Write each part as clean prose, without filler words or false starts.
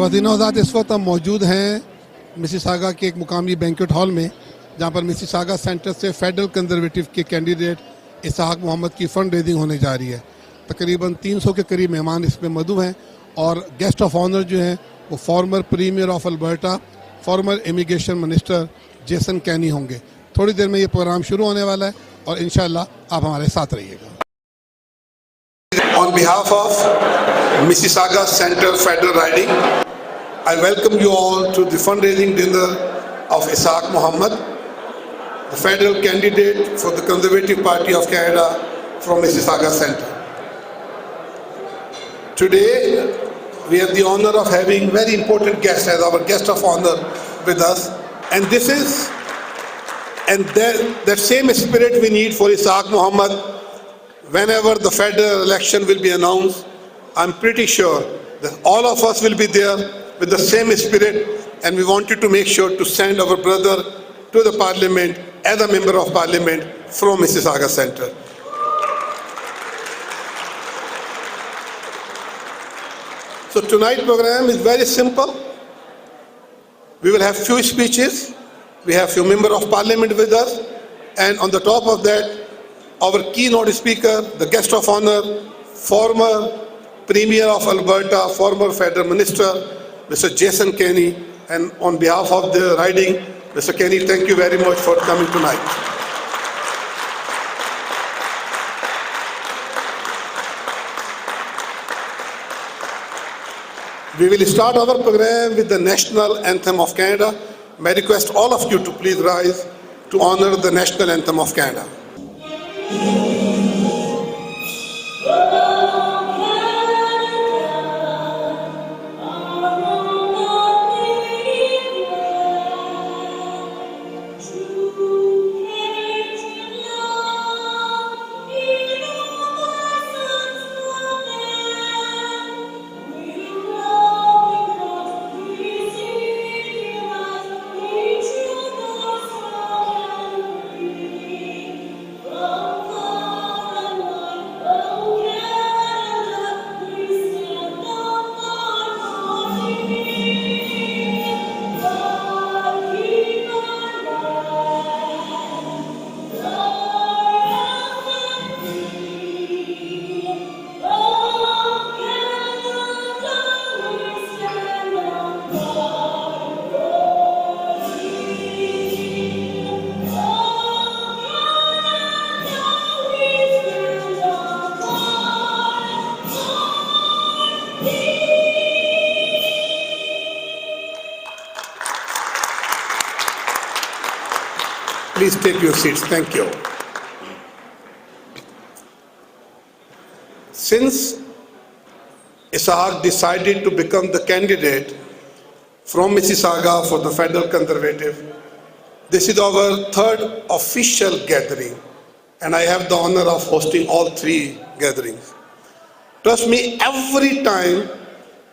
ख़वातीन-ओ-हज़रात, इस वक्त हम मौजूद हैं मिसिसागा के एक मुकामी बैंक्वेट हॉल में, जहां पर मिसिसागा सेंटर से फेडरल कंजर्वेटिव के कैंडिडेट इसहाक मोहम्मद की फंड रेजिंग होने जा रही है। तकरीबन 300 के करीब मेहमान इसमें मौजूद हैं और गेस्ट ऑफ ऑनर जो हैं वो former premier of Alberta, former immigration minister Jason Kenney होंगे। थोड़ी देर में ये प्रोग्राम शुरू होने वाला है और इंशाल्लाह आप हमारे साथ रहिएगा। On behalf of Mississauga Center Federal Riding, I welcome you all to the fundraising dinner of Ishaq Mohammed, the federal candidate for the Conservative Party of Canada from Mississauga Center. Today, we have the honor of having very important guests as our guest of honor with us, and that same spirit we need for Ishaq Mohammed. Whenever the federal election will be announced, I'm pretty sure that all of us will be there with the same spirit, and we wanted to make sure to send our brother to the parliament as a member of parliament from Mississauga Center. So tonight's program is very simple. We will have few speeches, we have few members of parliament with us, and on the top of that, our keynote speaker, the guest of honor, former Premier of Alberta, former Federal Minister, Mr. Jason Kenney, and on behalf of the riding, Mr. Kenney, thank you very much for coming tonight. We will start our program with the National Anthem of Canada. May I request all of you to please rise to honor the National Anthem of Canada. Please take your seats. Thank you. Since Ishaq decided to become the candidate from Mississauga for the Federal Conservative, this is our third official gathering, and I have the honor of hosting all three gatherings. Trust me, every time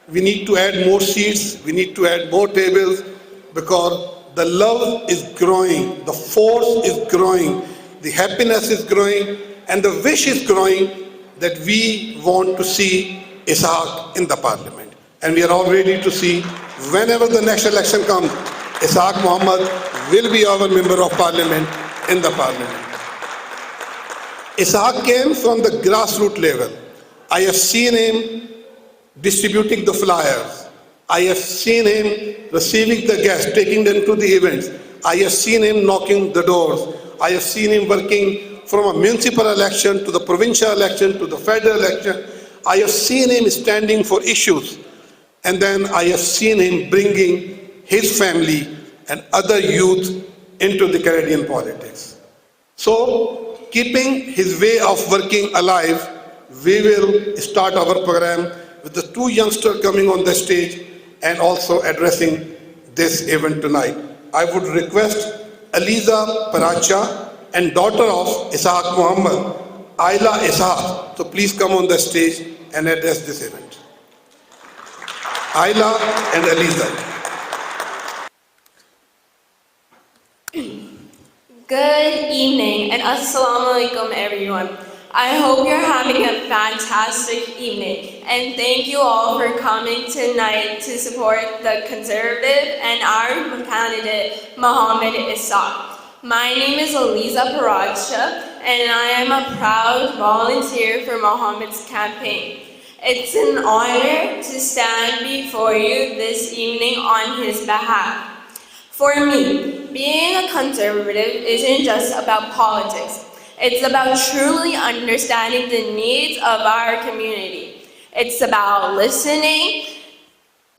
we need to add more seats, we need to add more tables, because the love is growing, the force is growing, the happiness is growing, and the wish is growing that we want to see Ishaq in the parliament. And we are all ready to see whenever the next election comes, Ishaq Mohammed will be our member of parliament in the parliament. Ishaq came from the grassroots level. I have seen him distributing the flyers. I have seen him receiving the guests, taking them to the events. I have seen him knocking the doors. I have seen him working from a municipal election to the provincial election to the federal election. I have seen him standing for issues. And then I have seen him bringing his family and other youth into the Canadian politics. So, keeping his way of working alive, we will start our program with the two youngsters coming on the stage and also addressing this event tonight. I would request Aliza Paracha and daughter of Ishaq Mohammed, Ayla Ishaq, to please come on the stage and address this event. Ayla and Aliza. Good evening and assalamu alaikum everyone. I hope you're having a fantastic evening, and thank you all for coming tonight to support the Conservative and our candidate, Mohammed Ishaq. My name is Eliza Paracha, and I am a proud volunteer for Mohammed's campaign. It's an honor to stand before you this evening on his behalf. For me, being a conservative isn't just about politics. It's about truly understanding the needs of our community. It's about listening,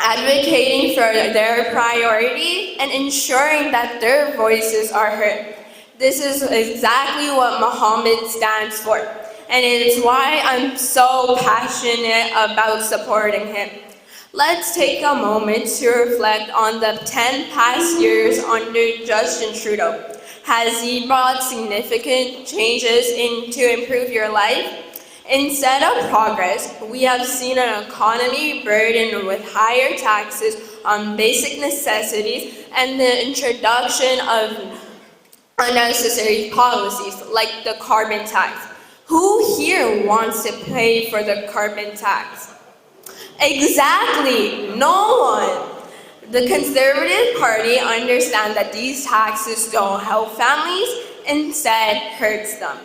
advocating for their priorities, and ensuring that their voices are heard. This is exactly what Mohammed stands for, and it is why I'm so passionate about supporting him. Let's take a moment to reflect on the 10 past years under Justin Trudeau. Has he brought significant changes to improve your life? Instead of progress, we have seen an economy burdened with higher taxes on basic necessities and the introduction of unnecessary policies like the carbon tax. Who here wants to pay for the carbon tax? Exactly, no one. The Conservative Party understands that these taxes don't help families, instead hurts them.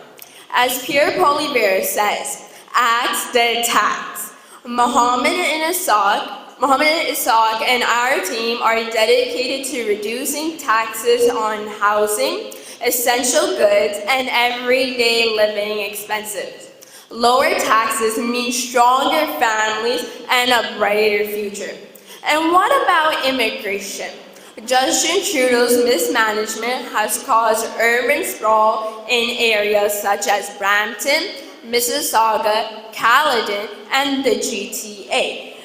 As Pierre Poilievre says, ask the tax. Mohammed Ishaq and our team are dedicated to reducing taxes on housing, essential goods, and everyday living expenses. Lower taxes mean stronger families and a brighter future. And what about immigration? Justin Trudeau's mismanagement has caused urban sprawl in areas such as Brampton, Mississauga, Caledon, and the GTA,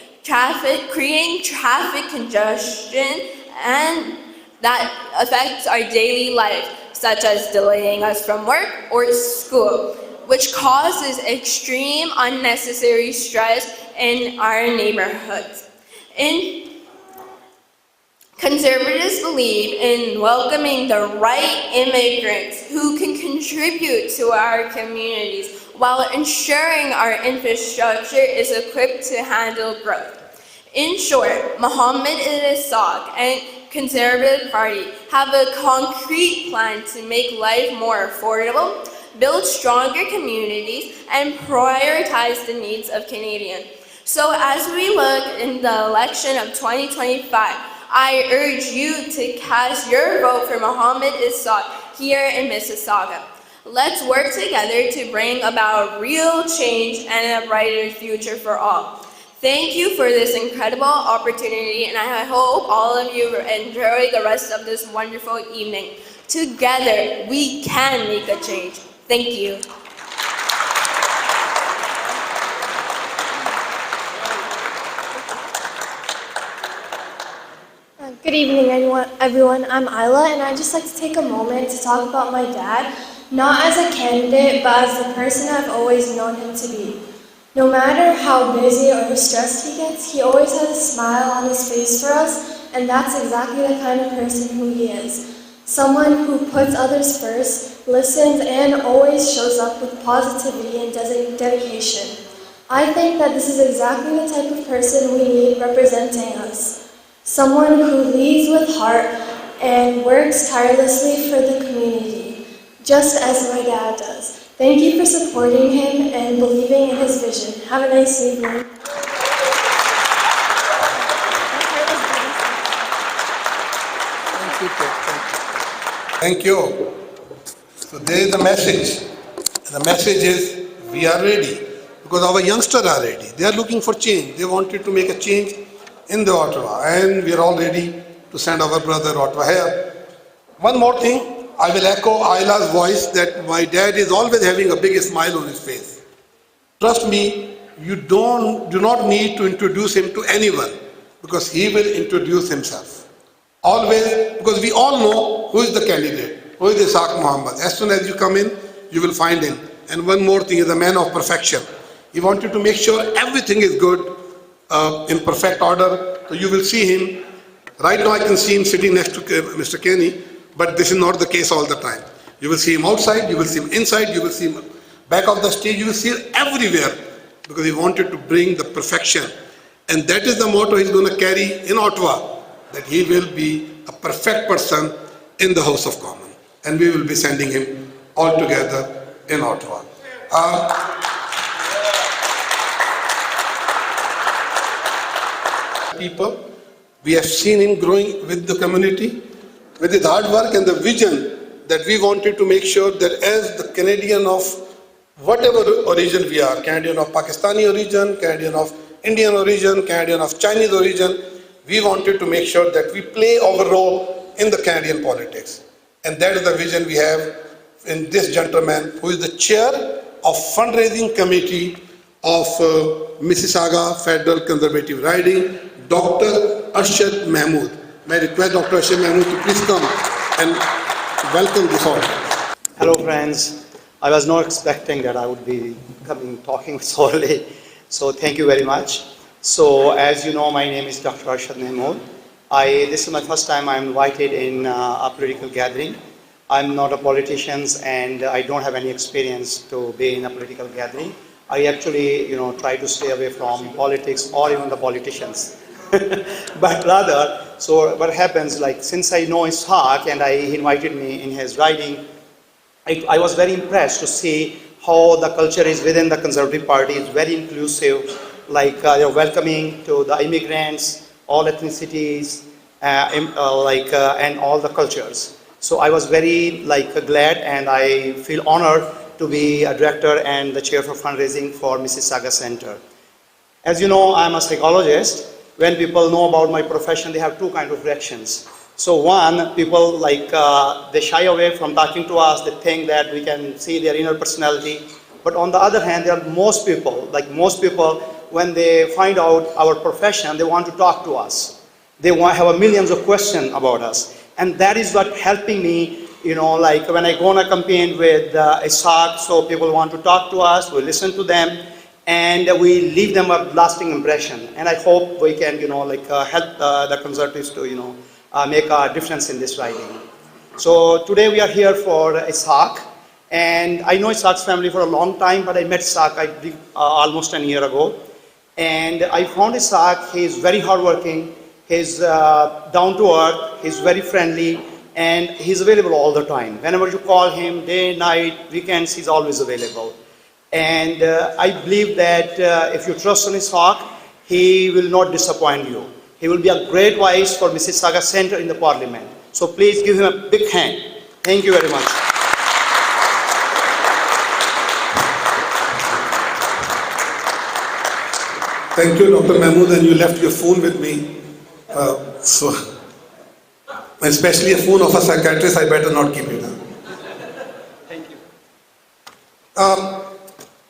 creating traffic congestion and that affects our daily life, such as delaying us from work or school, which causes extreme unnecessary stress in our neighborhoods. Conservatives believe in welcoming the right immigrants who can contribute to our communities while ensuring our infrastructure is equipped to handle growth. In short, Mohammed Ishaq and Conservative Party have a concrete plan to make life more affordable, build stronger communities, and prioritize the needs of Canadians. So as we look in the election of 2025, I urge you to cast your vote for Mohammed Ishaq here in Mississauga. Let's work together to bring about real change and a brighter future for all. Thank you for this incredible opportunity, and I hope all of you enjoy the rest of this wonderful evening. Together, we can make a change. Thank you. Good evening, everyone. I'm Isla, and I'd just like to take a moment to talk about my dad, not as a candidate, but as the person I've always known him to be. No matter how busy or stressed he gets, he always has a smile on his face for us, and that's exactly the kind of person who he is. Someone who puts others first, listens, and always shows up with positivity and dedication. I think that this is exactly the type of person we need representing us. Someone who leads with heart and works tirelessly for the community, just as my dad does. Thank you for supporting him and believing in his vision. Have a nice evening. Thank you. So there is a message. The message is we are ready because our youngsters are ready. They are looking for change. They wanted to make a change in the Ottawa, and we are all ready to send our brother Ottawa here. One more thing, I will echo Aila's voice that my dad is always having a big smile on his face. Trust me, you do not need to introduce him to anyone because he will introduce himself. Always, because we all know who is the candidate, who is Ishaq Muhammad. As soon as you come in, you will find him. And one more thing, he is a man of perfection. He wanted to make sure everything is good, in perfect order. So you will see him. Right now I can see him sitting next to Mr. Kenny, but this is not the case all the time. You will see him outside, you will see him inside, you will see him Back of the stage, you will see it everywhere because he wanted to bring the perfection. And that is the motto he's going to carry in Ottawa, that he will be a perfect person in the House of Commons. And we will be sending him all together in Ottawa. People, we have seen him growing with the community, with his hard work and the vision that we wanted to make sure that as the Canadian of whatever origin we are, Canadian of Pakistani origin, Canadian of Indian origin, Canadian of Chinese origin, we wanted to make sure that we play our role in the Canadian politics. And that is the vision we have in this gentleman who is the chair of fundraising committee of Mississauga Federal Conservative Riding, Dr. Arshad Mahmood. May I request Dr. Arshad Mahmood to please come and welcome this audience. Hello friends, I was not expecting that I would be coming talking so early, so thank you very much. So as you know, my name is Dr. Arshad Mahmood. This is my first time I'm invited in a political gathering. I'm not a politician and I don't have any experience to be in a political gathering. I actually, try to stay away from politics or even the politicians. But rather, so what happens, like since I know Ishaq and he invited me in his riding, I was very impressed to see how the culture is within the Conservative Party. It's very inclusive, like they're welcoming to the immigrants, all ethnicities, and all the cultures. So I was very glad and I feel honored to be a director and the chair for fundraising for Mississauga Center. As you know, I'm a psychologist. When people know about my profession, they have two kinds of reactions. So one, people they shy away from talking to us. They think that we can see their inner personality. But on the other hand, there are most people, when they find out our profession, they want to talk to us. They have millions of questions about us. And that is what helping me, when I go on a campaign with Ishaq, so people want to talk to us, we listen to them, and we leave them a lasting impression. And I hope we can, help the Conservatives to, make a difference in this riding. So today we are here for Ishaq, and I know Ishaq's family for a long time, but I met Ishaq almost a year ago. And I found Ishaq, he is very hardworking, he's down to earth, he's very friendly, and he's available all the time. Whenever you call him, day, night, weekends, he's always available. And I believe that if you trust in Ishaq, he will not disappoint you. He will be a great voice for Mississauga Center in the Parliament. So please give him a big hand. Thank you very much. Thank you, Dr. Mahmood, and you left your phone with me. Especially a phone of a psychiatrist, I better not keep it. Thank you.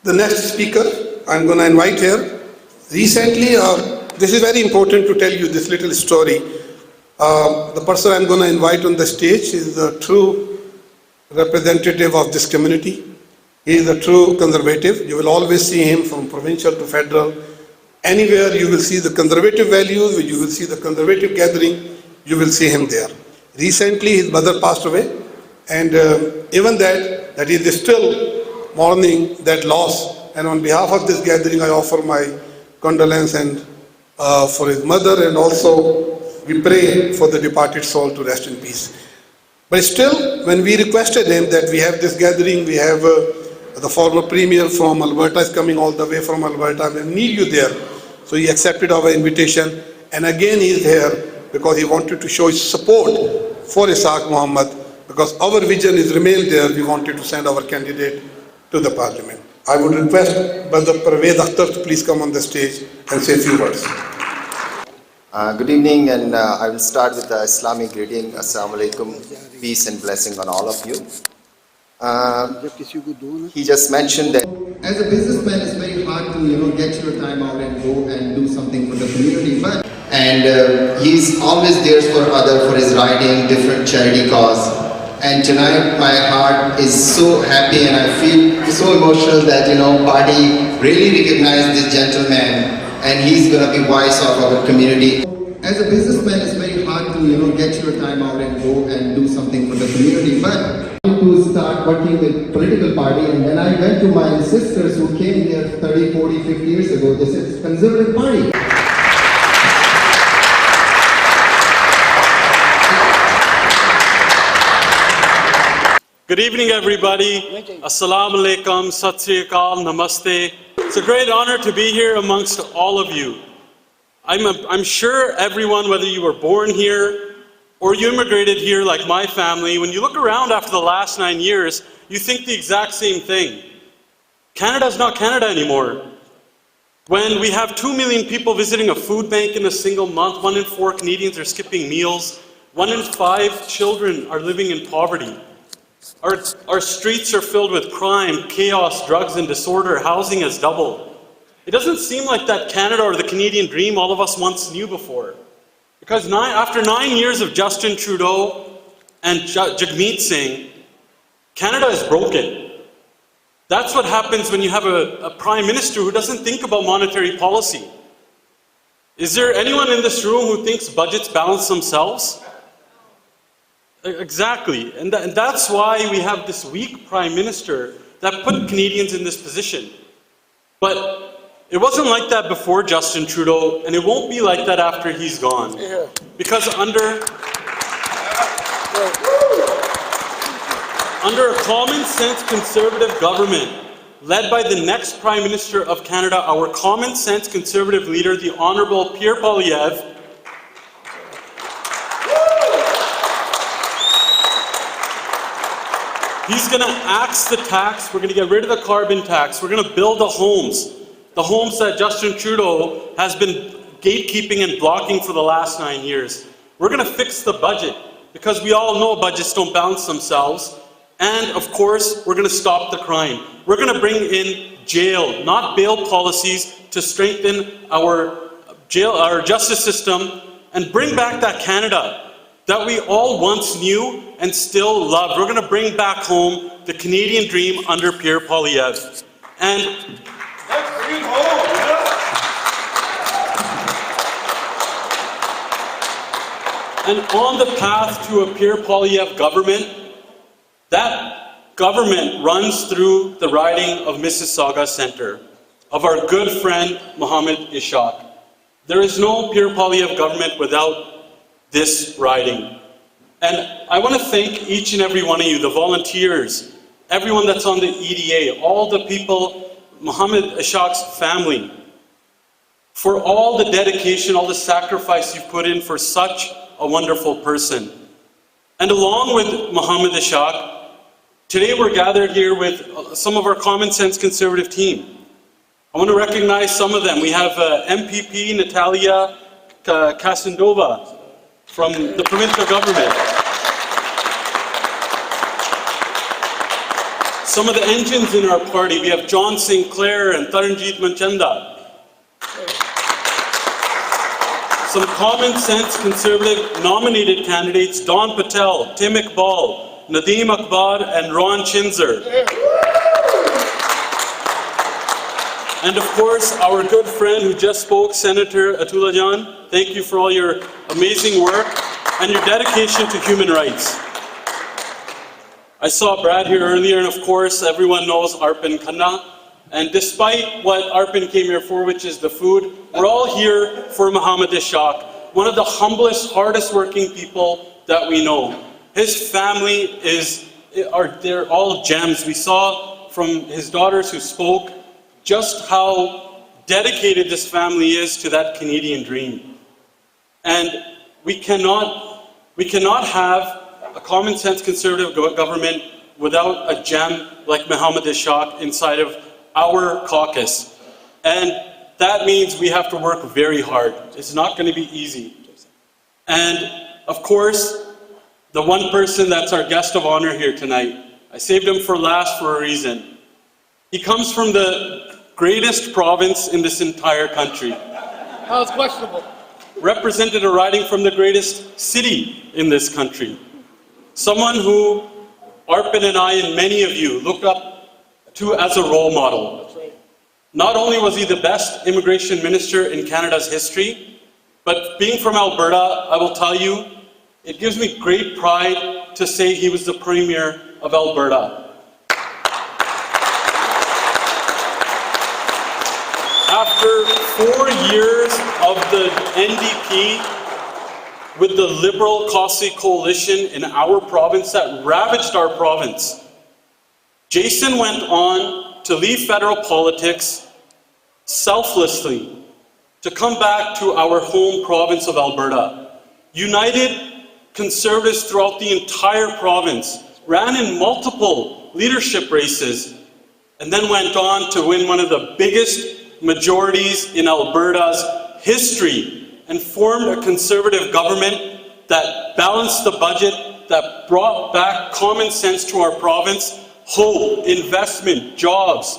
The next speaker I'm going to invite here. Recently, this is very important to tell you this little story. The person I'm going to invite on the stage is a true representative of this community. He is a true conservative. You will always see him from provincial to federal. Anywhere you will see the conservative values, you will see the conservative gathering, you will see him there. Recently, his mother passed away, and even that he is still mourning that loss. And on behalf of this gathering, I offer my condolence and for his mother, and also we pray for the departed soul to rest in peace. But still, when we requested him that we have this gathering, we have the former premier from Alberta is coming all the way from Alberta, we need you there. So he accepted our invitation, and again he is here because he wanted to show his support for Ishaq Muhammad, because our vision is remained there. We wanted to send our candidate to the parliament. I would request Brother Parvez Akhtar to please come on the stage and say a few words. Good evening, and I will start with the Islamic greeting. Assalamu alaikum, peace and blessing on all of you. He just mentioned that as a businessman, it's very hard to get your time out and go and do something for the community. And he's always there for his writing, different charity cause. And tonight, my heart is so happy, and I feel so emotional that party really recognized this gentleman, and he's gonna be voice of our community. As a businessman, it's very hard to get your time out and go and do something for the community. But to start working with political party, and when I went to my sisters who came here 30, 40, 50 years ago, they said it's Conservative Party. Good evening, everybody. Assalamu alaikum, Sat Sri Akal, Namaste. It's a great honor to be here amongst all of you. I'm sure everyone, whether you were born here or you immigrated here like my family, when you look around after the last 9 years, you think the exact same thing. Canada's not Canada anymore. When we have 2 million people visiting a food bank in a single month, 1 in 4 Canadians are skipping meals, 1 in 5 children are living in poverty. Our streets are filled with crime, chaos, drugs, and disorder. Housing has doubled. It doesn't seem like that Canada or the Canadian dream all of us once knew before. Because after 9 years of Justin Trudeau and Jagmeet Singh, Canada is broken. That's what happens when you have a prime minister who doesn't think about monetary policy. Is there anyone in this room who thinks budgets balance themselves? Exactly, and that's why we have this weak prime minister that put Canadians in this position. But it wasn't like that before Justin Trudeau, and it won't be like that after he's gone. Because under a common sense conservative government, led by the next Prime Minister of Canada, our common sense conservative leader, the Honourable Pierre Poilievre, he's going to axe the tax. We're going to get rid of the carbon tax. We're going to build the homes that Justin Trudeau has been gatekeeping and blocking for the last 9 years. We're going to fix the budget, because we all know budgets don't balance themselves. And of course, we're going to stop the crime. We're going to bring in jail, not bail policies, to strengthen our justice system and bring back that Canada that we all once knew and still loved. We're going to bring back home the Canadian dream under Pierre Poilievre. And let's bring it home. And on the path to a Pierre Poilievre government, that government runs through the riding of Mississauga Centre, of our good friend Mohammed Ishaq. There is no Pierre Poilievre government without this riding. And I want to thank each and every one of you, the volunteers, everyone that's on the EDA, all the people, Mohammed Ishaq's family, for all the dedication, all the sacrifice you've put in for such a wonderful person. And along with Mohammed Ishaq, today we're gathered here with some of our common sense conservative team. I want to recognize some of them. We have MPP Natalia Kasindova from the provincial government. Some of the engines in our party, we have John Sinclair and Taranjeet Manchanda. Some common sense conservative nominated candidates, Don Patel, Tim Iqbal, Nadeem Akbar, and Ron Chinzer. And of course, our good friend who just spoke, Senator Atullah Jan, thank you for all your amazing work and your dedication to human rights. I saw Brad here earlier, and of course, everyone knows Arpin Khanna. And despite what Arpin came here for, which is the food, we're all here for Mohammed Ishaq, one of the humblest, hardest working people that we know. His family they're all gems. We saw from his daughters who spoke just how dedicated this family is to that Canadian dream. And we cannot have a common sense conservative government without a gem like Mohammed Ishaq inside of our caucus. And that means we have to work very hard. It's not going to be easy. And of course, the one person that's our guest of honor here tonight, I saved him for last for a reason. He comes from the greatest province in this entire country. That was questionable. Represented a riding from the greatest city in this country. Someone who Arpin and I and many of you look up to as a role model. Not only was he the best immigration minister in Canada's history, but being from Alberta, I will tell you, it gives me great pride to say he was the Premier of Alberta. After 4 years of the NDP with the Liberal Costly coalition in our province that ravaged our province, Jason went on to leave federal politics selflessly to come back to our home province of Alberta. United Conservatives throughout the entire province, ran in multiple leadership races, and then went on to win one of the biggest majorities in Alberta's history and formed a Conservative government that balanced the budget, that brought back common sense to our province, hope, investment, jobs.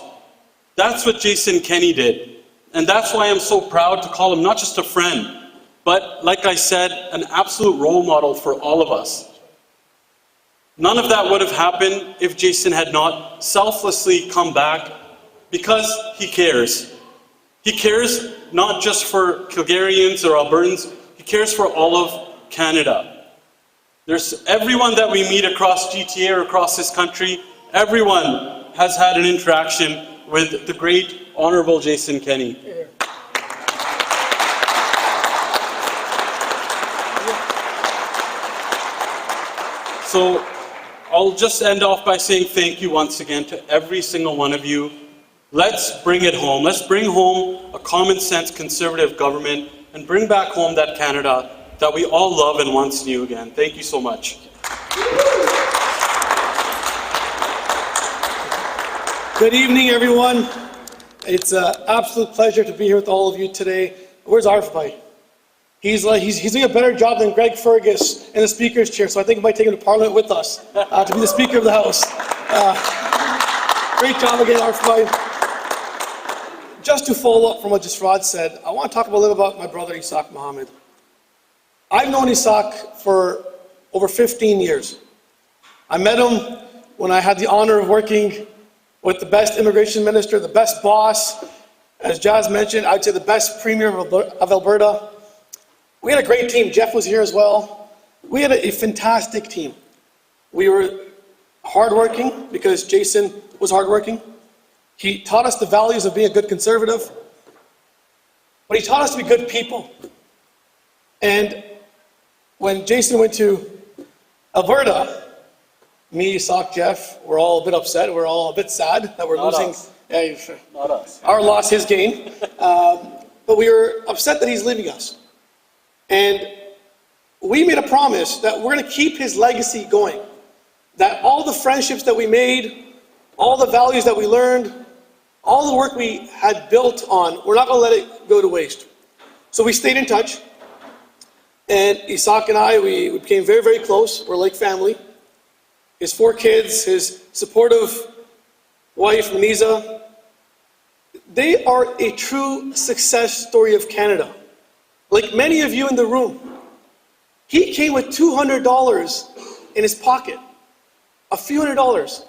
That's what Jason Kenney did. And that's why I'm so proud to call him not just a friend, but like I said, an absolute role model for all of us. None of that would have happened if Jason had not selflessly come back, because he cares. He cares not just for Calgarians or Albertans, he cares for all of Canada. There's everyone that we meet across GTA or across this country, everyone has had an interaction with the great Honourable Jason Kenney. So I'll just end off by saying thank you once again to every single one of you. Let's bring it home. Let's bring home a common sense Conservative government and bring back home that Canada that we all love and once knew again. Thank you so much. Good evening, everyone. It's an absolute pleasure to be here with all of you today. Where's Arfbite? He's doing a better job than Greg Fergus in the Speaker's chair, so I think he might take him to Parliament with us to be the Speaker of the House. Great job again, Arfbite. Just to follow up from what Jasrad said, I want to talk a little about my brother Ishaq Mohammed. I've known Ishaq for over 15 years. I met him when I had the honor of working with the best immigration minister, the best boss, as Jazz mentioned, I'd say the best premier of Alberta. We had a great team. Jeff was here as well. We had a fantastic team. We were hardworking because Jason was hardworking. He taught us the values of being a good Conservative, but he taught us to be good people. And when Jason went to Alberta, me, Ishaq, Jeff, we're all a bit upset. We're all a bit sad that we're losing. Not us. Our loss, his gain. But we were upset that he's leaving us. And we made a promise that we're going to keep his legacy going. That all the friendships that we made, all the values that we learned, all the work we had built on, we're not going to let it go to waste. So we stayed in touch. And Ishaq and I, we became very, very close. We're like family. His 4 kids, his supportive wife, Maniza, they are a true success story of Canada. Like many of you in the room, he came with $200 in his pocket, a few $100s.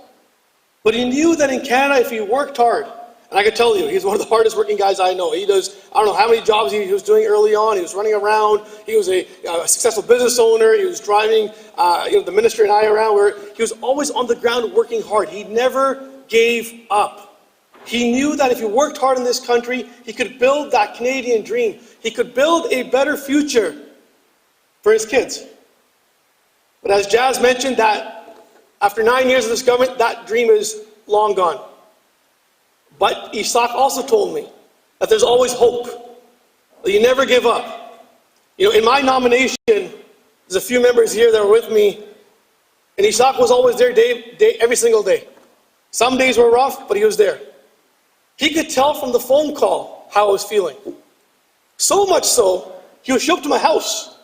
But he knew that in Canada, if he worked hard, and I can tell you, he's one of the hardest working guys I know. He does, I don't know how many jobs he was doing early on. He was running around. He was a successful business owner. He was driving the minister and I around, where he was always on the ground working hard. He never gave up. He knew that if he worked hard in this country, he could build that Canadian dream. He could build a better future for his kids. But as Jazz mentioned, that after 9 years of this government, that dream is long gone. But Ishaq also told me that there's always hope, that you never give up. You know, in my nomination, there's a few members here that were with me, and Ishaq was always there every single day. Some days were rough, but he was there. He could tell from the phone call how I was feeling. So much so, he would show up to my house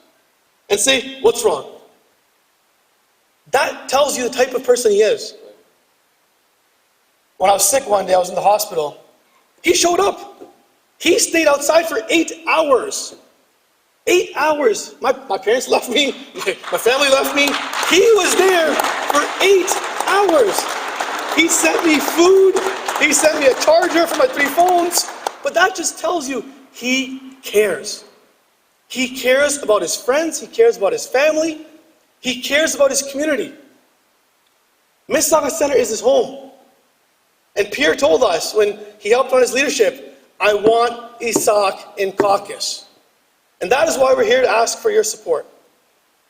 and say, "What's wrong?" That tells you the type of person he is. When I was sick one day, I was in the hospital. He showed up. He stayed outside for 8 hours. 8 hours. My parents left me. My family left me. He was there for 8 hours. He sent me food. He sent me a charger for my 3 phones. But that just tells you he cares. He cares about his friends. He cares about his family. He cares about his community. Mississauga Centre is his home. And Pierre told us when he helped on his leadership, I want Ishaq in caucus. And that is why we're here to ask for your support.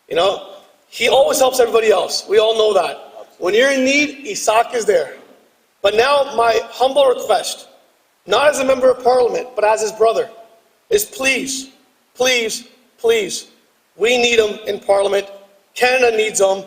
You know, he always helps everybody else. We all know that. When you're in need, Ishaq is there. But now my humble request, not as a member of parliament, but as his brother, is please, please, please, we need him in parliament. Canada needs him.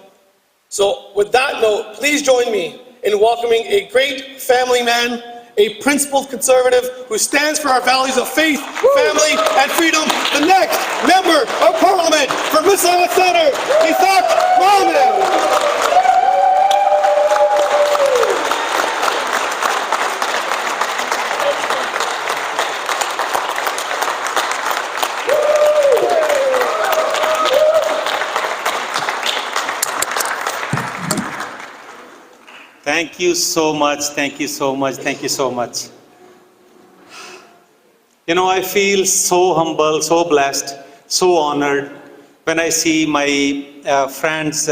So with that note, please join me in welcoming a great family man, a principled conservative who stands for our values of faith, family, and freedom, the next member of parliament for Mississauga Centre, Ishaq Fundraising. Thank you so much, thank you so much, thank you so much. You know, I feel so humble, so blessed, so honored when I see my friends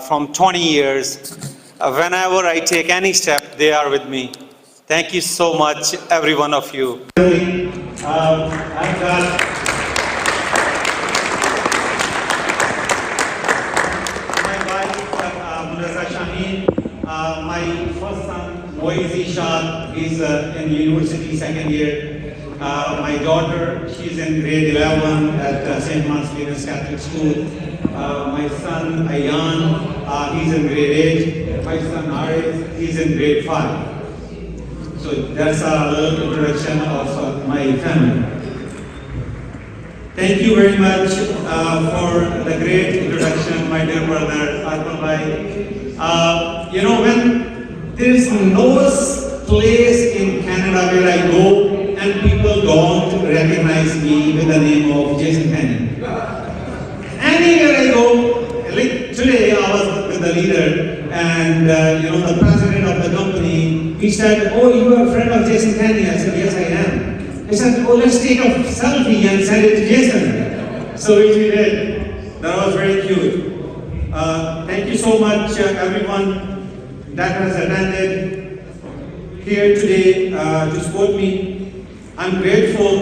from 20 years. Whenever I take any step, they are with me. Thank you so much, every one of you. I've got my first son, Ishaq, he's in university second year. My daughter, she's in grade 11 at St. Marcellinus Catholic School. My son, Ayan, he's in grade 8. My son, Arif, he's in grade 5. So that's a little introduction of my family. Thank you very much for the great introduction, my dear brother, Arpan Bhai. You know, when there is no place in Canada where I go and people don't recognize me with the name of Jason Kenney. Anywhere I go, like today I was with the leader and you know, the president of the company, he said, "Oh, you are a friend of Jason Kenney." I said, "Yes, I am." He said, "Oh, let's take a selfie and send it to Jason." So which we did. That was very cute. Thank you so much, everyone that has attended here today to support me. I'm grateful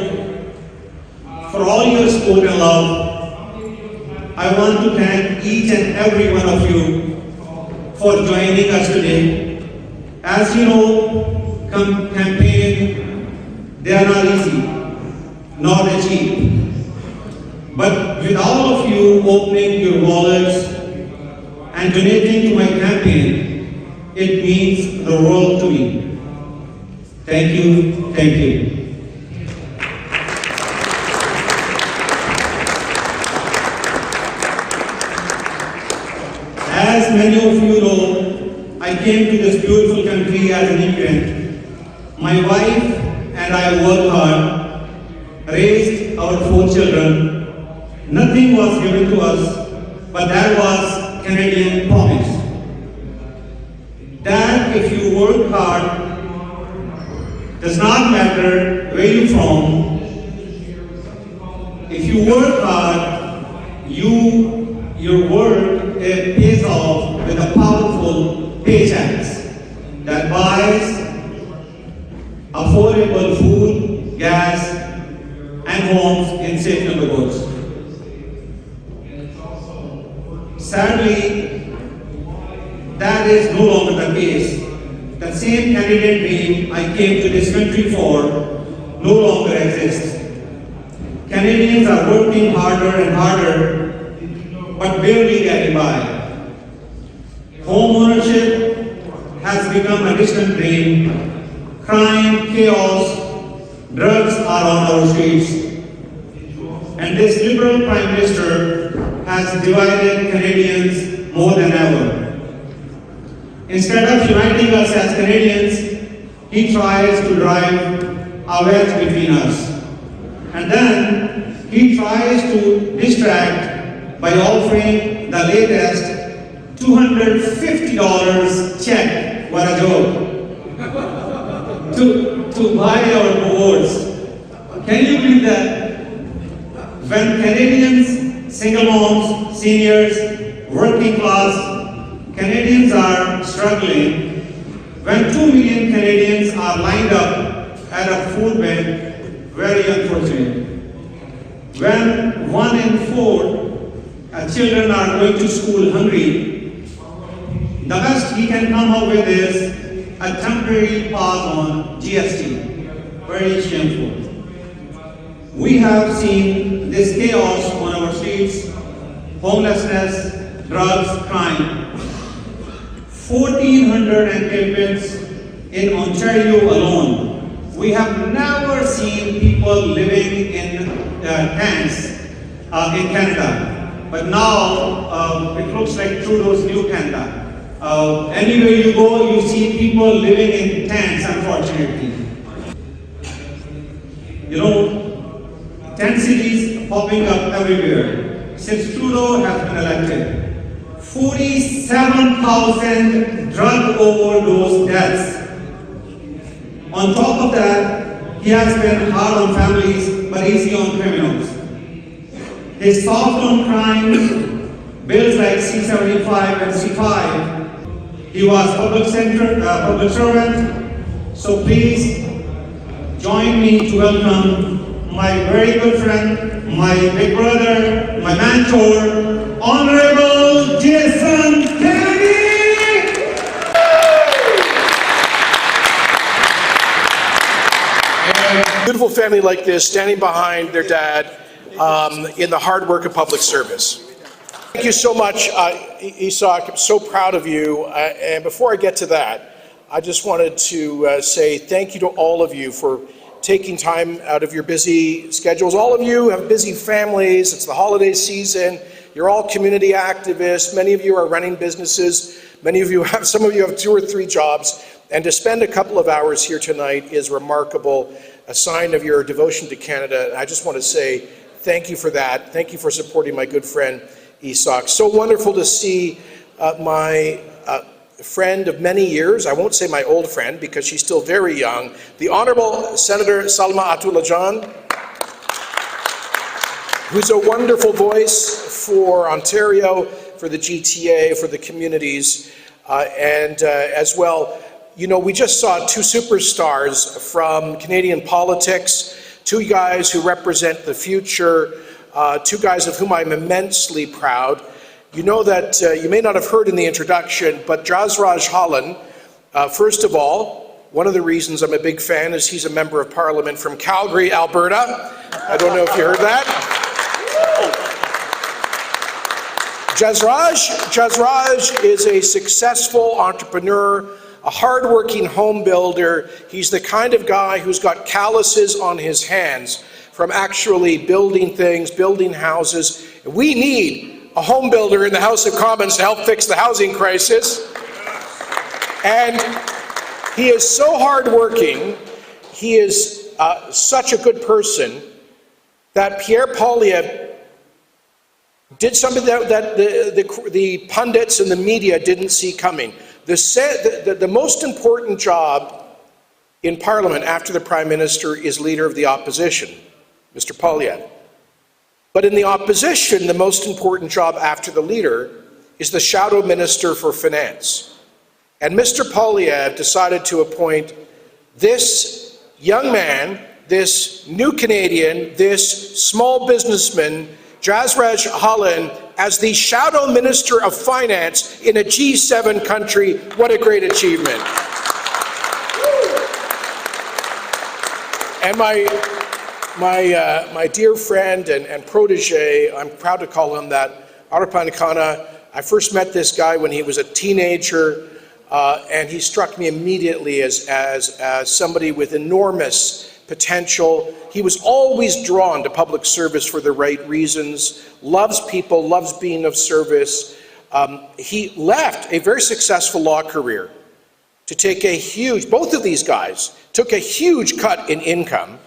for all your support and love. I want to thank each and every one of you for joining us today. As you know, campaign, they are not easy, nor they cheap. But with all of you opening your wallets and donating to my campaign, it means the world to me. Thank you, thank you. As many of you know, I came to this beautiful country as an immigrant. My wife and I worked hard, raised our 4 children. Nothing was given to us, but that was Canadian promise. That if you work hard, does not matter where you're from. If you work hard, your work pays off with a powerful paychecks that buys affordable food, gas, and homes in safe neighborhoods. Sadly, that is no longer the case. The same Canadian dream I came to this country for no longer exists. Canadians are working harder and harder, but barely getting by. Home ownership has become a distant dream. Crime, chaos, drugs are on our streets. And this Liberal Prime Minister has divided Canadians more than ever. Instead of uniting us as Canadians, he tries to drive a wedge between us. And then he tries to distract by offering the latest $250 check, what a joke, to buy our votes. Can you believe that? When Canadians, single moms, seniors, working class, Canadians are struggling, when 2 million Canadians are lined up at a food bank very unfortunate. When 1 in 4 children are going to school hungry, the best he can come up with is a temporary pause on GST. Very shameful. We have seen this chaos on our streets: homelessness, drugs, crime. 1,400 encampments in Ontario alone. We have never seen people living in tents in Canada, but now it looks like Trudeau's new Canada. Anywhere you go, you see people living in tents, unfortunately. You know, tent cities popping up everywhere since Trudeau has been elected. 47,000 drug overdose deaths. On top of that, he has been hard on families but easy on criminals. His soft on crime, bills like C-75 and C-5. He was public servant. So please join me to welcome my very good friend, my big brother, my mentor, Honorable Jason Kennedy! Beautiful family like this standing behind their dad in the hard work of public service. Thank you so much, Ishaq. I'm so proud of you. And before I get to that, I just wanted to say thank you to all of you for taking time out of your busy schedules. All of you have busy families. It's the holiday season. You're all community activists. Many of you are running businesses. Some of you have 2 or 3 jobs. And to spend a couple of hours here tonight is remarkable, a sign of your devotion to Canada. And I just want to say thank you for that. Thank you for supporting my good friend, Ishaq. So wonderful to see my friend of many years, I won't say my old friend because she's still very young, the Honourable Senator Salma Atulajan, who's a wonderful voice for Ontario, for the GTA, for the communities, and as well, you know, we just saw 2 superstars from Canadian politics, 2 guys who represent the future, 2 guys of whom I'm immensely proud. You know that you may not have heard in the introduction, but Jasraj Holland, first of all, one of the reasons I'm a big fan is he's a member of Parliament from Calgary, Alberta. I don't know if you heard that. Jasraj is a successful entrepreneur, a hardworking home builder. He's the kind of guy who's got calluses on his hands from actually building things, building houses. We need a home builder in the House of Commons to help fix the housing crisis. And he is so hardworking, he is such a good person that Pierre Poilievre did something that the pundits and the media didn't see coming. The most important job in Parliament after the Prime Minister is Leader of the Opposition, Mr. Poilievre. But in the opposition, the most important job after the leader is the Shadow Minister for Finance. And Mr. Poilievre decided to appoint this young man, this new Canadian, this small businessman, Jasraj Holland, as the Shadow Minister of Finance in a G7 country. What a great achievement. And my dear friend and protege, I'm proud to call him that, Arapanikana. I first met this guy when he was a teenager, and he struck me immediately as somebody with enormous potential. He was always drawn to public service for the right reasons, loves people, loves being of service. He left a very successful law career to take both of these guys took a huge cut in income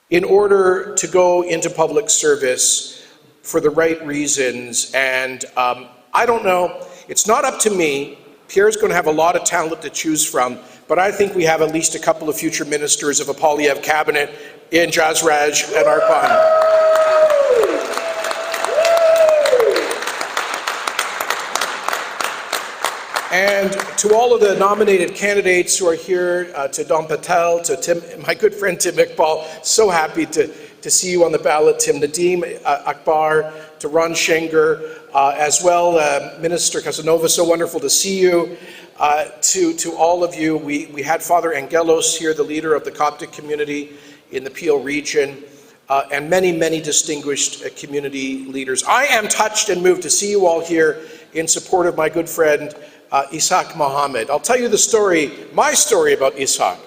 in order to go into public service for the right reasons. And I don't know, it's not up to me. Pierre's going to have a lot of talent to choose from, but I think we have at least a couple of future ministers of a Poilievre cabinet in Jasraj and Arpan. And to all of the nominated candidates who are here, to Don Patel, to Tim, my good friend Tim Iqbal, so happy to see you on the ballot, Tim Nadeem Akbar, to Ron Schenger, as well, Minister Casanova, so wonderful to see you. To all of you, we had Father Angelos here, the leader of the Coptic community in the Peel region, and many, many distinguished community leaders. I am touched and moved to see you all here in support of my good friend, Ishaq Mohammed. I'll tell you the story, my story about Ishaq.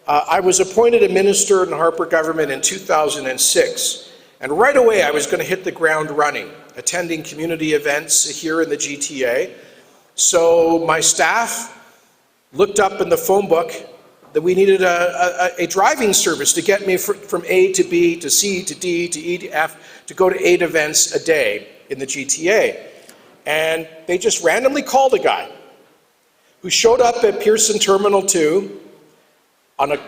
I was appointed a minister in the Harper government in 2006, and right away I was going to hit the ground running, attending community events here in the GTA. So my staff looked up in the phone book that we needed a driving service to get me from A to B to C to D to E to F to go to 8 events a day in the GTA. And they just randomly called a guy who showed up at Pearson Terminal 2 on a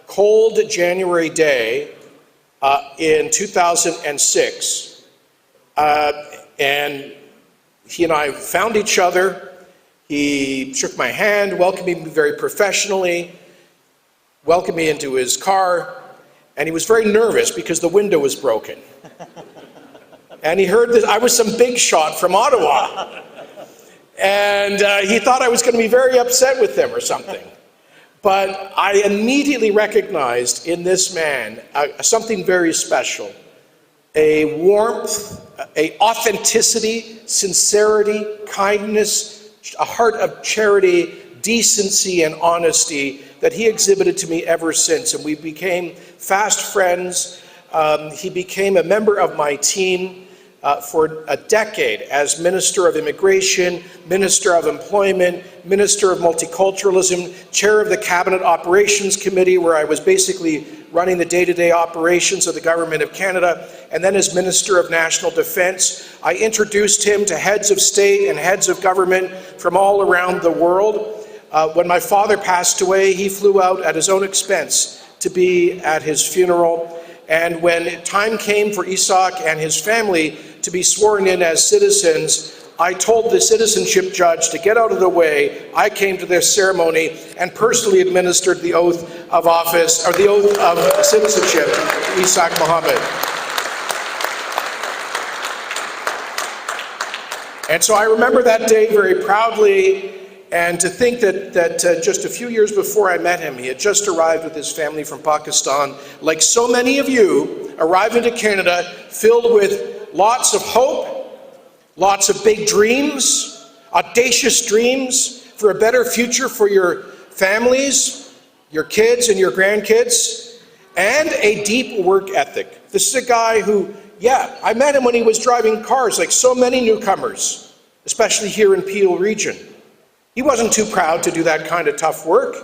cold January day in 2006. And he and I found each other. He shook my hand, welcomed me very professionally, welcomed me into his car, and he was very nervous because the window was broken. And he heard that I was some big shot from Ottawa. And he thought I was going to be very upset with them or something. But I immediately recognized in this man something very special. A warmth, a authenticity, sincerity, kindness, a heart of charity, decency, and honesty that he exhibited to me ever since. And we became fast friends. He became a member of my team for a decade as Minister of Immigration, Minister of Employment, Minister of Multiculturalism, Chair of the Cabinet Operations Committee, where I was basically running the day-to-day operations of the Government of Canada, and then as Minister of National Defence. I introduced him to heads of state and heads of government from all around the world. When my father passed away, he flew out at his own expense to be at his funeral. And when time came for Ishaq and his family to be sworn in as citizens, I told the citizenship judge to get out of the way. I came to their ceremony and personally administered the oath of office, or the oath of citizenship to Ishaq Mohammed. And so I remember that day very proudly. And to think that just a few years before I met him, he had just arrived with his family from Pakistan, like so many of you, arriving to Canada, filled with lots of hope, lots of big dreams, audacious dreams for a better future for your families, your kids and your grandkids, and a deep work ethic. This is a guy who, I met him when he was driving cars, like so many newcomers, especially here in Peel region. He wasn't too proud to do that kind of tough work,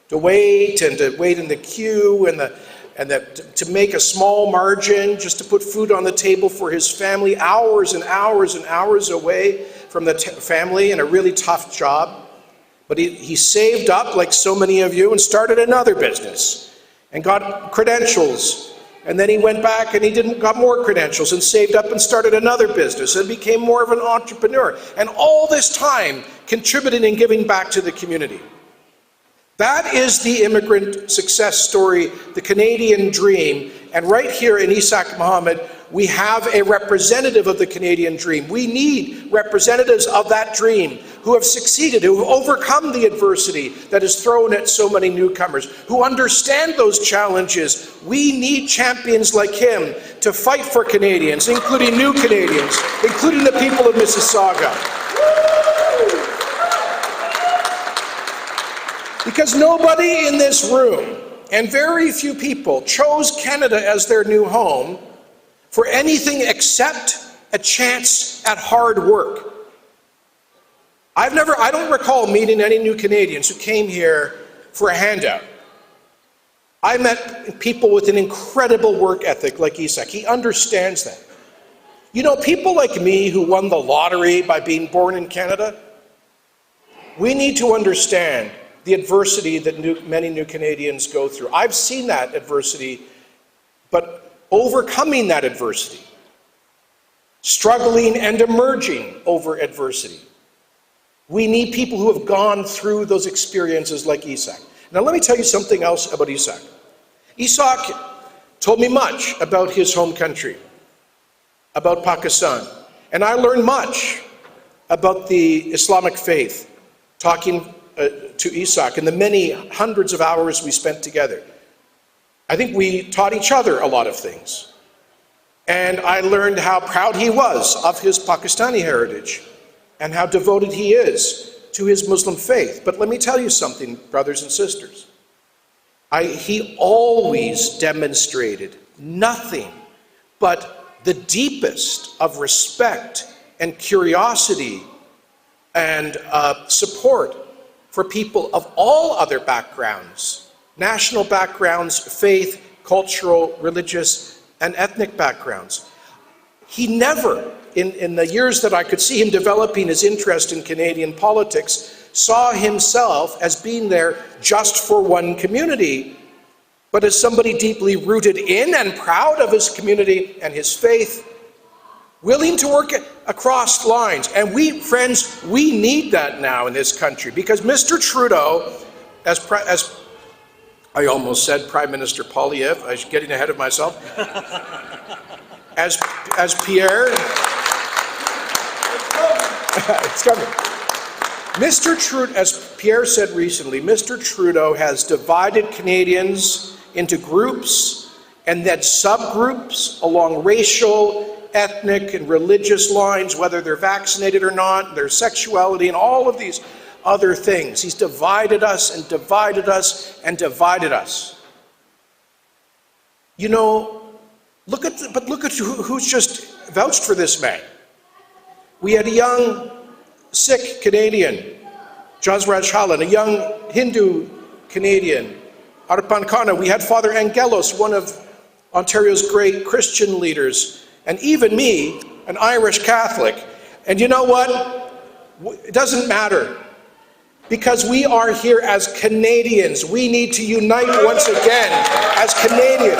to wait in the queue and to make a small margin just to put food on the table for his family, hours and hours and hours away from the family, in a really tough job. But he saved up, like so many of you, and started another business and got credentials. And then he went back and he got more credentials and saved up and started another business and became more of an entrepreneur. And all this time contributing and giving back to the community. That is the immigrant success story, the Canadian dream. And right here in Ishaq Mohammed, we have a representative of the Canadian dream. We need representatives of that dream who have succeeded, who have overcome the adversity that is thrown at so many newcomers, who understand those challenges. We need champions like him to fight for Canadians, including new Canadians, including the people of Mississauga. Because nobody in this room, and very few people, chose Canada as their new home for anything except a chance at hard work. I don't recall meeting any new Canadians who came here for a handout. I met people with an incredible work ethic like Ishaq. He understands that. You know, people like me who won the lottery by being born in Canada, we need to understand the adversity that many new Canadians go through. I've seen that adversity, but overcoming that adversity, struggling and emerging over adversity. We need people who have gone through those experiences like Ishaq. Now let me tell you something else about Ishaq. Ishaq told me much about his home country, about Pakistan. And I learned much about the Islamic faith, talking to Ishaq and the many hundreds of hours we spent together. I think we taught each other a lot of things. And I learned how proud he was of his Pakistani heritage and how devoted he is to his Muslim faith. But let me tell you something, brothers and sisters. He always demonstrated nothing but the deepest of respect and curiosity and support for people of all other backgrounds, national backgrounds, faith, cultural, religious, and ethnic backgrounds. He never, in the years that I could see him developing his interest in Canadian politics, saw himself as being there just for one community, but as somebody deeply rooted in and proud of his community and his faith, willing to work across lines. And we, friends, we need that now in this country, because Mr. Trudeau, as I almost said Prime Minister Poilievre, I was getting ahead of myself, as Pierre, it's coming. Mr. Trudeau, as Pierre said recently, Mr. Trudeau has divided Canadians into groups and then subgroups along racial, ethnic, and religious lines, whether they're vaccinated or not, their sexuality, and all of these other things. He's divided us and divided us and divided us. You know, look at who's just vouched for this man. We had a young Sikh Canadian, Jasraj Halan, a young Hindu Canadian, Arpan Khanna. We had Father Angelos, one of Ontario's great Christian leaders, and even me, an Irish Catholic. And you know what? It doesn't matter, because we are here as Canadians. We need to unite once again as Canadians.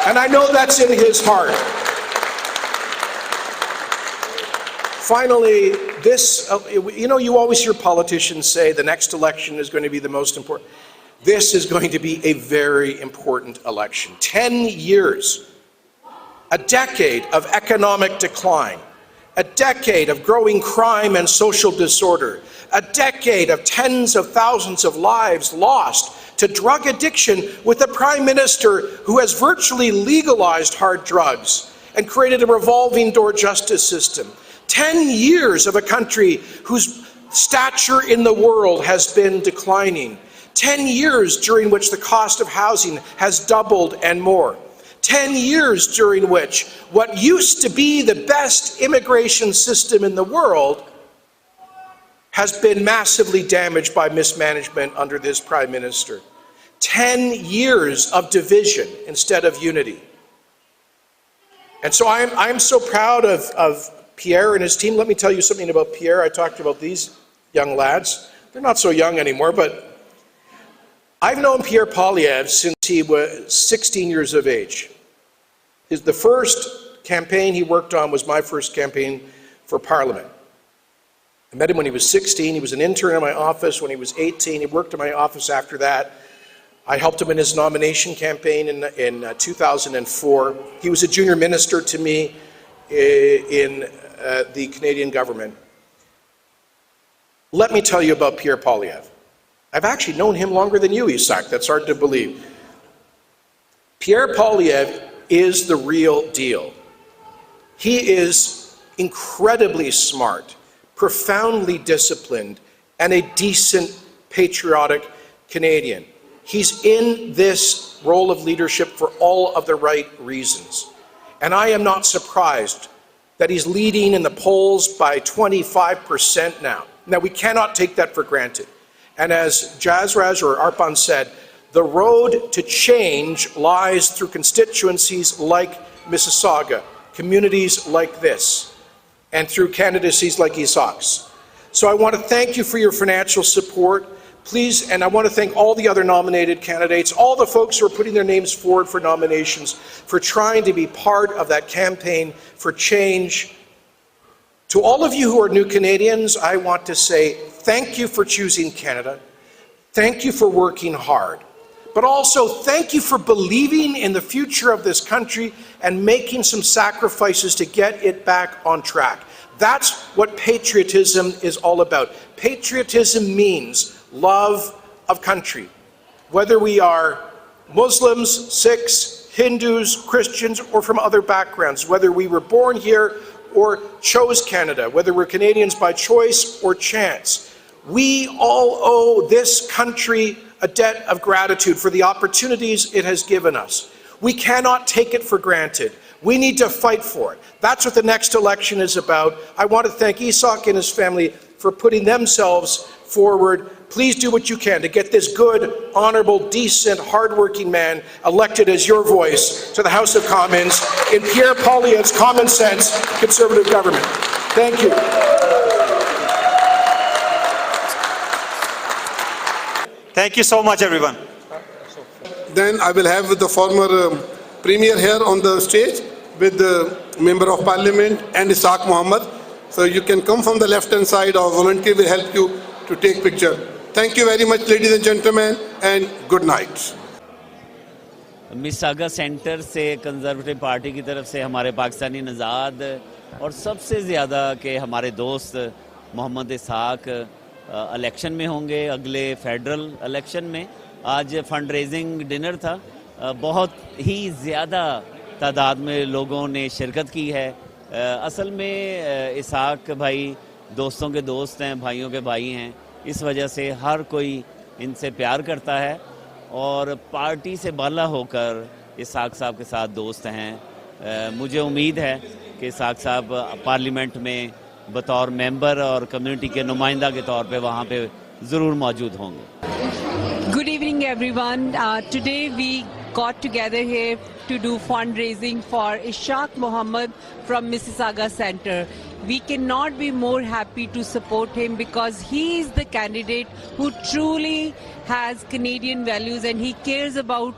And I know that's in his heart. Finally, this, you know, you always hear politicians say the next election is going to be the most important. This is going to be a very important election. 10 years, a decade of economic decline, a decade of growing crime and social disorder, a decade of tens of thousands of lives lost to drug addiction, with a prime minister who has virtually legalized hard drugs and created a revolving door justice system. 10 years of a country whose stature in the world has been declining. 10 years during which the cost of housing has doubled and more. 10 years during which what used to be the best immigration system in the world has been massively damaged by mismanagement under this prime minister. 10 years of division instead of unity. And so I'm so proud of Pierre and his team. Let me tell you something about Pierre. I talked about these young lads. They're not so young anymore, but I've known Pierre Poilievre since he was 16 years of age. The first campaign he worked on was my first campaign for Parliament. I met him when he was 16. He was an intern in my office when he was 18. He worked in my office after that. I helped him in his nomination campaign in 2004. He was a junior minister to me in the Canadian government. Let me tell you about Pierre Poilievre. I've actually known him longer than you, Ishaq. That's hard to believe. Pierre Poilievre is the real deal. He is incredibly smart, profoundly disciplined, and a decent, patriotic Canadian. He's in this role of leadership for all of the right reasons. And I am not surprised that he's leading in the polls by 25% now. Now, we cannot take that for granted. And as Jasraj or Arpan said, the road to change lies through constituencies like Mississauga, communities like this, and through candidacies like Ishaq's. So I want to thank you for your financial support. Please, and I want to thank all the other nominated candidates, all the folks who are putting their names forward for nominations, for trying to be part of that campaign for change. To all of you who are new Canadians, I want to say thank you for choosing Canada. Thank you for working hard. But also thank you for believing in the future of this country and making some sacrifices to get it back on track. That's what patriotism is all about. Patriotism means love of country. Whether we are Muslims, Sikhs, Hindus, Christians, or from other backgrounds, whether we were born here or chose Canada, whether we're Canadians by choice or chance, we all owe this country a debt of gratitude for the opportunities it has given us. We cannot take it for granted. We need to fight for it. That's what the next election is about. I want to thank Ishaq and his family for putting themselves forward. Please do what you can to get this good, honorable, decent, hardworking man elected as your voice to the House of Commons in Pierre Poilievre's common sense Conservative government. Thank you. Thank you so much, everyone. Then I will have the former Premier here on the stage with the Member of Parliament and Ishaq Mohammed. So you can come from the left-hand side or volunteer will help you to take picture. Thank you very much, ladies and gentlemen, and good night. Mississauga centre से conservative party की तरफ से हमारे पाकिस्तानी नज़ाद और सबसे ज़्यादा के हमारे दोस्त मोहम्मद इसहाक इलेक्शन में होंगे, अगले फेडरल इलेक्शन में। आज फंड रेजिंग डिनर था, बहुत ही ज़्यादा तादाद में लोगों ने शिरकत की है। असल में इसहाक भाई दोस्तों के दोस्त हैं, भाइयों के भाई हैं, इस वजह से हर कोई इनसे प्यार करता है और पार्टी से बाला होकर इसहाक साहब के साथ दोस्त हैं। मुझे उम्मीद है कि इसहाक साहब पार्लियामेंट में बतौर मेंबर और कम्युनिटी के नुमाइंदा के तौर पे वहाँ पे ज़रूर मौजूद होंगे। Good evening, everyone. Today we got together here to do fundraising for Ishaq Mohammed from Mississauga Centre. We cannot be more happy to support him because he is the candidate who truly has Canadian values and he cares about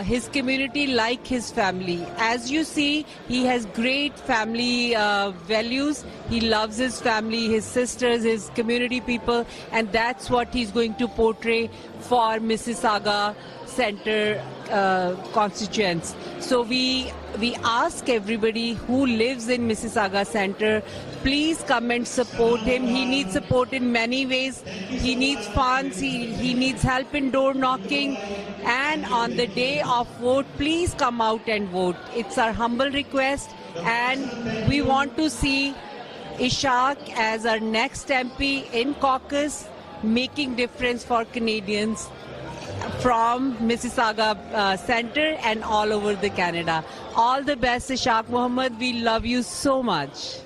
his community like his family. As you see, he has great family values. He loves his family, his sisters, his community people, and that's what he's going to portray for Mississauga Centre constituents. So we ask everybody who lives in Mississauga Centre, please come and support him. He needs support in many ways. He needs funds, he needs help in door knocking, and on the day of vote, please come out and vote. It's our humble request, and we want to see Ishaq as our next MP in caucus, making difference for Canadians from Mississauga Centre and all over the Canada. All the best, Ishaq Mohammed. We love you so much.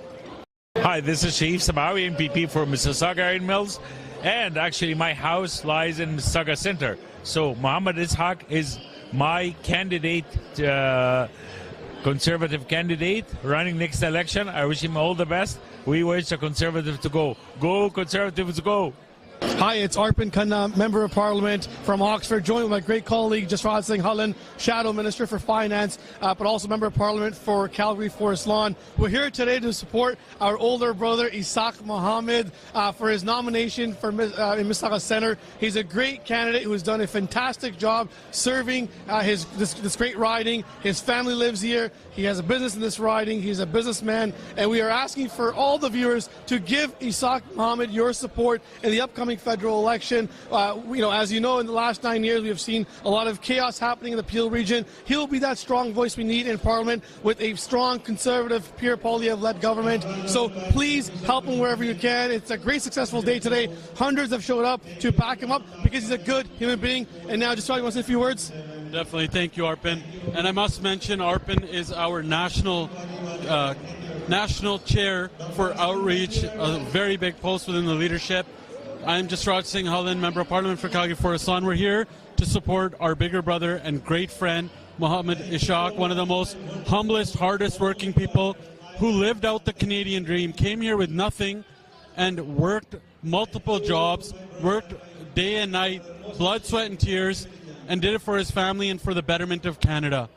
Hi, this is Shaif Samawi, MPP for Mississauga Iron Mills, and actually my house lies in Mississauga Centre. So Mohammed Ishaq is my candidate, Conservative candidate, running next election. I wish him all the best. We wish the Conservative to go. Go Conservatives, go! Hi, it's Arpan Khanna, Member of Parliament from Oxford, joined with my great colleague Jasraj Singh Hullan, Shadow Minister for Finance, but also Member of Parliament for Calgary Forest Lawn. We're here today to support our older brother Ishaq Mohammed for his nomination for in Mississauga Centre. He's a great candidate who has done a fantastic job serving this great riding. His family lives here. He has a business in this riding. He's a businessman, and we are asking for all the viewers to give Ishaq Mohammed your support in the upcoming federal election. As you know, in the last 9 years, we have seen a lot of chaos happening in the Peel region. He'll be that strong voice we need in Parliament with a strong Conservative, Pierre Poilievre-led government. So please help him wherever you can. It's a great, successful day today. Hundreds have showed up to back him up because he's a good human being. And now, just try to say a few words. Definitely. Thank you, Arpan. And I must mention, Arpan is our national chair for outreach, a very big post within the leadership. I'm Jasraj Singh Hullan, Member of Parliament for Calgary Forest Lawn. We're here to support our bigger brother and great friend, Mohammed Ishaq, one of the most humblest, hardest working people who lived out the Canadian dream, came here with nothing and worked multiple jobs, worked day and night, blood, sweat and tears, and did it for his family and for the betterment of Canada.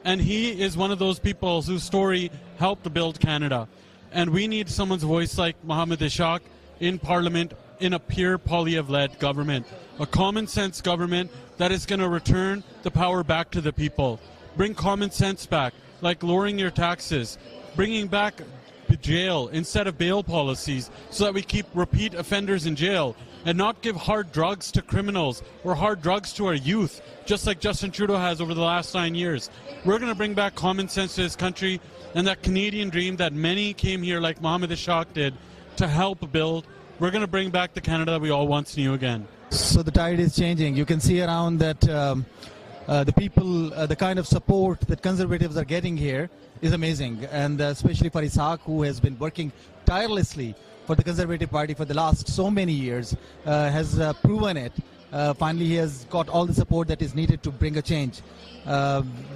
And he is one of those people whose story helped to build Canada. And we need someone's voice like Mohammed Ishaq in Parliament in a pure Polyev-led government, a common sense government that is going to return the power back to the people. Bring common sense back, like lowering your taxes, bringing back jail instead of bail policies so that we keep repeat offenders in jail and not give hard drugs to criminals or hard drugs to our youth, just like Justin Trudeau has over the last 9 years. We're going to bring back common sense to this country and that Canadian dream that many came here, like Mohammed Ishaq did, to help build. We're going to bring back the Canada that we all once knew again. So the tide is changing. You can see around that the people, the kind of support that Conservatives are getting here is amazing, and especially for Ishaq, who has been working tirelessly for the Conservative Party for the last so many years, has proven it. Finally, he has got all the support that is needed to bring a change.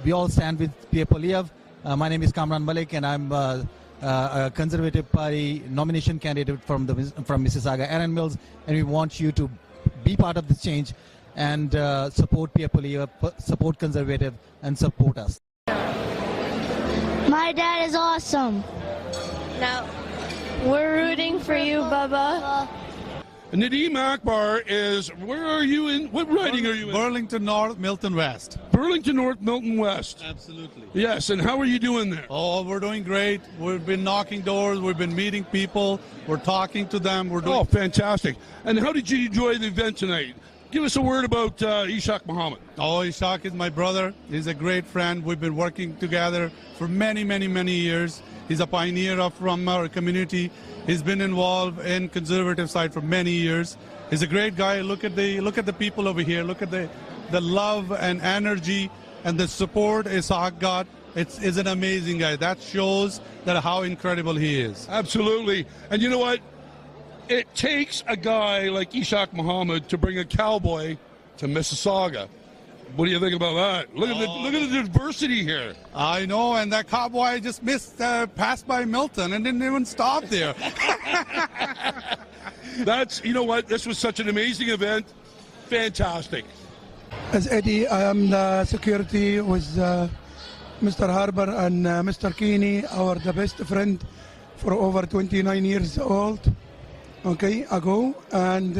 We all stand with Pierre Poilievre. My name is Kamran Malik, and I'm a Conservative Party nomination candidate from Mississauga Iron Mills, and we want you to be part of this change and support Pierre Poilievre, support Conservative, and support us. My dad is awesome. Now, we're rooting for you, Bubba. Nadeem Akbar is, where are you in? What riding are you in? Burlington North, Milton West. Burlington North, Milton West. Absolutely. Yes, and how are you doing there? Oh, we're doing great. We've been knocking doors. We've been meeting people. We're talking to them. We're doing. Oh, fantastic. And how did you enjoy the event tonight? Give us a word about Ishaq Muhammad. Oh, Ishaq is my brother. He's a great friend. We've been working together for many, many, many years. He's a pioneer from our community. He's been involved in conservative side for many years. He's a great guy. Look at the people over here. Look at the love and energy and the support Ishaq got. It's an amazing guy. That shows that how incredible he is. Absolutely. And you know what? It takes a guy like Ishaq Muhammad to bring a cowboy to Mississauga. What do you think about that? Look at the diversity here. I know, and that cowboy just passed by Milton and didn't even stop there. You know what? This was such an amazing event. Fantastic. As Eddie, I am the security with Mr. Harbour and Mr. Keeney, the best friend for over 29 years old. Okay, ago, and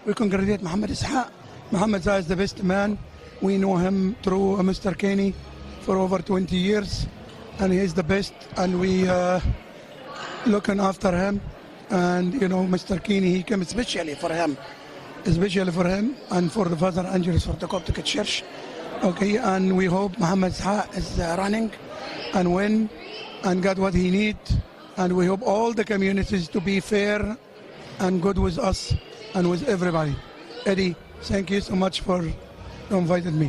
we congratulate Mohammed Ishaq. Mohammed Ishaq is the best man. We know him through Mr. Kenny for over 20 years, and he is the best, and we looking after him. And you know, Mr. Kenny, he came especially for him, and for the Father Angeles for the Coptic Church. Okay, and we hope Mohammed Ishaq is running and win and get what he needs, and we hope all the communities to be fair and good with us and with everybody. Eddie, thank you so much for inviting me.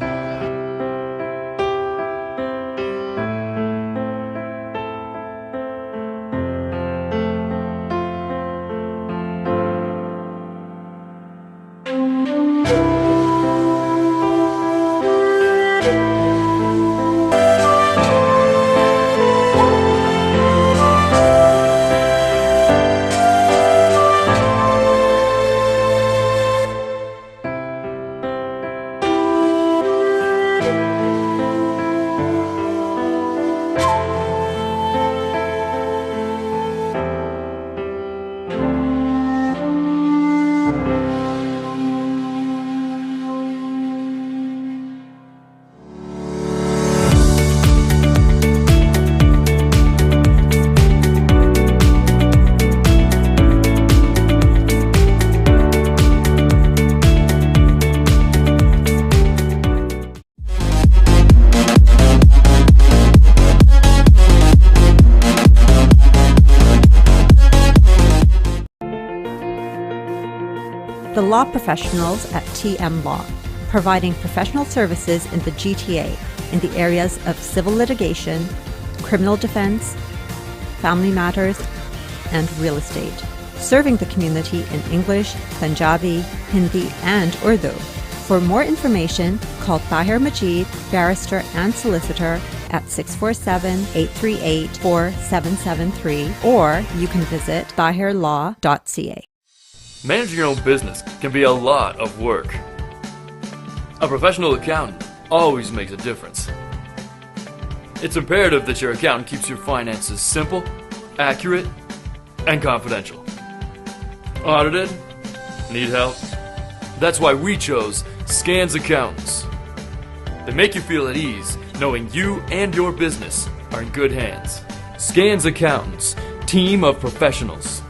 The law professionals at TM Law, providing professional services in the GTA in the areas of civil litigation, criminal defense, family matters, and real estate. Serving the community in English, Punjabi, Hindi, and Urdu. For more information, call Tahir Majid, barrister and solicitor at 647-838-4773, or you can visit tahirlaw.ca. Managing your own business can be a lot of work. A professional accountant always makes a difference. It's imperative that your accountant keeps your finances simple, accurate, and confidential. Audited? Need help? That's why we chose Scans Accountants. They make you feel at ease knowing you and your business are in good hands. Scans Accountants, team of professionals.